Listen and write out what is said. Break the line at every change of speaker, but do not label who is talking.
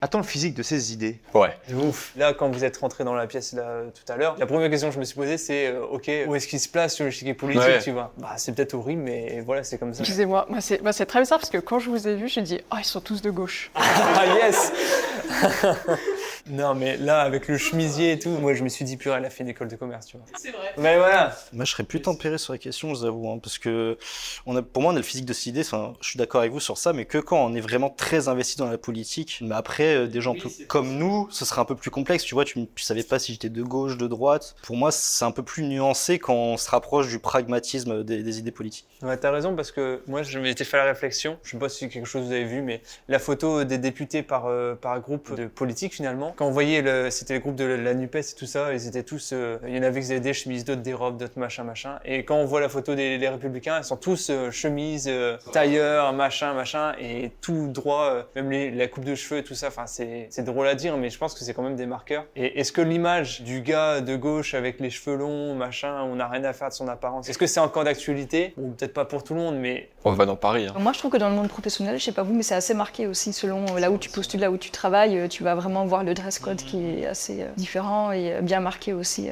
Attends, le physique de ces idées.
Ouais.
De ouf. Là, quand vous êtes rentré dans la pièce là, tout à l'heure, la première question que je me suis posée, c'est ok, où est-ce qu'il se place sur l'échiquier politique,
Ouais.
tu vois? Bah, c'est peut-être horrible, mais voilà, c'est comme ça.
Excusez-moi, c'est très bizarre parce que quand je vous ai vu, j'ai dit « Ah, ils sont tous de gauche ».
Ah yes. Non, mais là, avec le chemisier et tout, moi, je me suis dit, purée, elle a fait une école de commerce, tu vois.
C'est vrai.
Mais voilà.
Moi, je serais plus tempéré sur la question, je vous avoue, parce que pour moi, on a le physique de cette idée. Enfin, je suis d'accord avec vous sur ça, mais que quand on est vraiment très investi dans la politique. Mais après, des gens comme nous, ce serait un peu plus complexe. Tu vois, tu savais pas si j'étais de gauche, de droite. Pour moi, c'est un peu plus nuancé quand on se rapproche du pragmatisme des idées politiques.
Ouais, t'as raison, parce que moi, je m'étais fait la réflexion, je sais pas si c'est quelque chose que vous avez vu, mais la photo des députés par groupe de politique, finalement, quand on voyait, c'était le groupe de la NUPES et tout ça, ils étaient tous, il y en avait qui avaient des chemises, d'autres des robes, d'autres machin. Et quand on voit la photo des Républicains, ils sont tous chemises, tailleurs, machin, et tout droit, même la coupe de cheveux et tout ça, enfin, c'est drôle à dire, mais je pense que c'est quand même des marqueurs. Et est-ce que l'image du gars de gauche avec les cheveux longs, machin, on n'a rien à faire de son apparence, est-ce que c'est encore d'actualité? Bon, peut-être pas pour tout le monde, mais...
On va dans Paris. Hein.
Moi, je trouve que dans le monde professionnel, je sais pas vous, mais c'est assez marqué aussi selon là où tu postules, là où tu travailles. Tu vas vraiment voir le dress code qui est assez différent et bien marqué aussi.